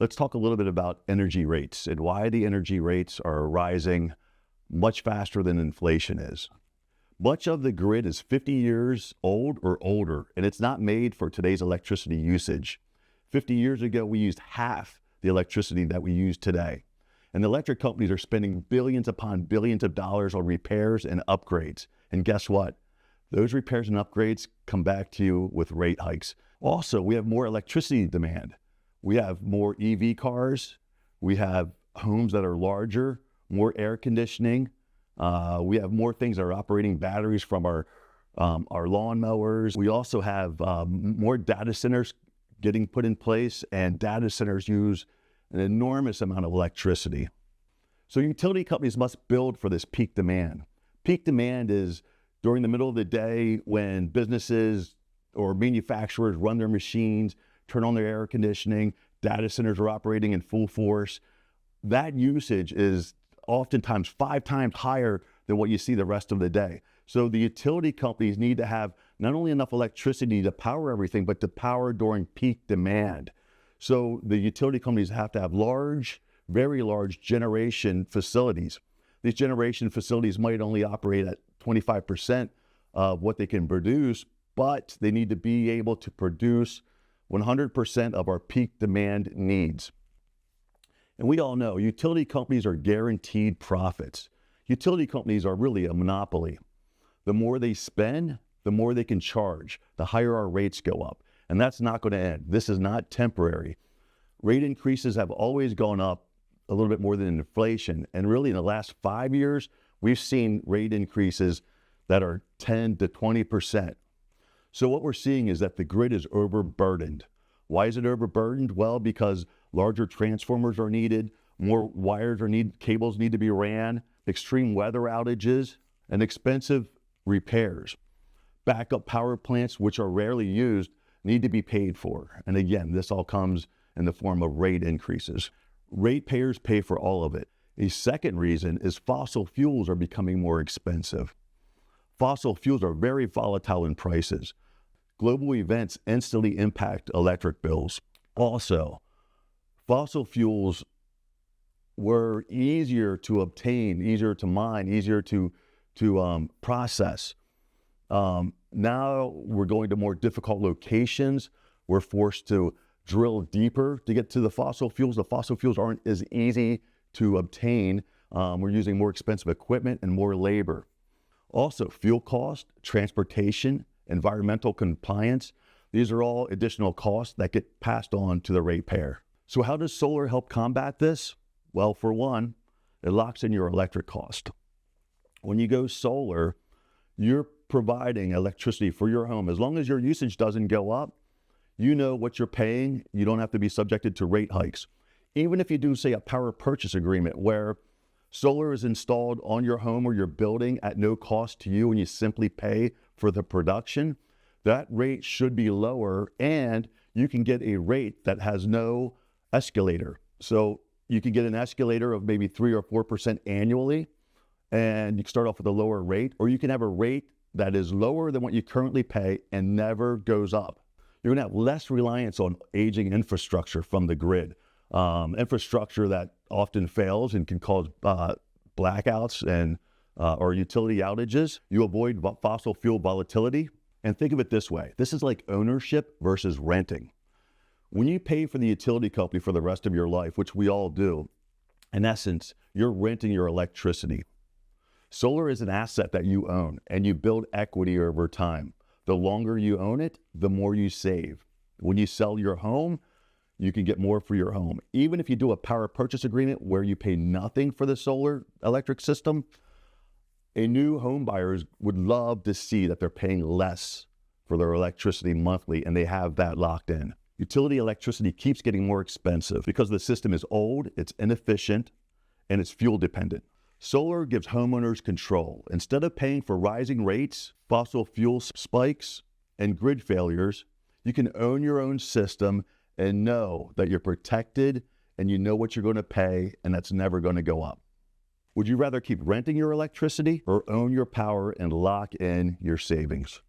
Let's talk a little bit about energy rates and why the energy rates are rising much faster than inflation is. Much of the grid is 50 years old or older, and it's not made for today's electricity usage. 50 years ago, we used half the electricity that we use today. And the electric companies are spending billions upon billions of dollars on repairs and upgrades. And guess what? Those repairs and upgrades come back to you with rate hikes. Also, we have more electricity demand. We have more EV cars. We have homes that are larger, more air conditioning. We have more things that are operating batteries from our lawnmowers. We also have more data centers getting put in place, and data centers use an enormous amount of electricity. So utility companies must build for this peak demand. Peak demand is during the middle of the day when businesses or manufacturers run their machines, turn on their air conditioning, data centers are operating in full force. That usage is oftentimes 5 times higher than what you see the rest of the day. So the utility companies need to have not only enough electricity to power everything, but to power during peak demand. So the utility companies have to have large, very large generation facilities. These generation facilities might only operate at 25% of what they can produce, but they need to be able to produce 100% of our peak demand needs. And we all know utility companies are guaranteed profits. Utility companies are really a monopoly. The more they spend, the more they can charge, the higher our rates go up. And that's not going to end. This is not temporary. Rate increases have always gone up a little bit more than inflation. And really in the last 5 years, we've seen rate increases that are 10 to 20%. So what we're seeing is that the grid is overburdened. Why is it overburdened? Well, because larger transformers are needed, more wires are needed, cables need to be ran, extreme weather outages, and expensive repairs. Backup power plants, which are rarely used, need to be paid for. And again, this all comes in the form of rate increases. Ratepayers pay for all of it. A second reason is fossil fuels are becoming more expensive. Fossil fuels are very volatile in prices. Global events instantly impact electric bills. Also, fossil fuels were easier to obtain, easier to mine, easier to process. Now we're going to more difficult locations. We're forced to drill deeper to get to the fossil fuels. The fossil fuels aren't as easy to obtain. We're using more expensive equipment and more labor. Also, fuel cost, transportation, environmental compliance, these are all additional costs that get passed on to the ratepayer. So how does solar help combat this? Well, for one, it locks in your electric cost. When you go solar, you're providing electricity for your home. As long as your usage doesn't go up, you know what you're paying. You don't have to be subjected to rate hikes. Even if you do, say, a power purchase agreement where solar is installed on your home or your building at no cost to you and you simply pay for the production, that rate should be lower, and you can get a rate that has no escalator. So you can get an escalator of maybe 3 or 4% annually, and you can start off with a lower rate, or you can have a rate that is lower than what you currently pay and never goes up. You're going to have less reliance on aging infrastructure from the grid. Infrastructure that often fails and can cause blackouts and or utility outages. You avoid fossil fuel volatility. And think of it this way. This is like ownership versus renting. When you pay for the utility company for the rest of your life, which we all do, in essence, you're renting your electricity. Solar is an asset that you own, and you build equity over time. The longer you own it, the more you save. When you sell your home, you can get more for your home. Even if you do a power purchase agreement where you pay nothing for the solar electric system, a new home buyers would love to see that they're paying less for their electricity monthly, and they have that locked in. Utility electricity keeps getting more expensive because the system is old, it's inefficient, and it's fuel dependent. Solar gives homeowners control. Instead of paying for rising rates, fossil fuel spikes, and grid failures, you can own your own system and know that you're protected and you know what you're going to pay, and that's never going to go up. Would you rather keep renting your electricity or own your power and lock in your savings?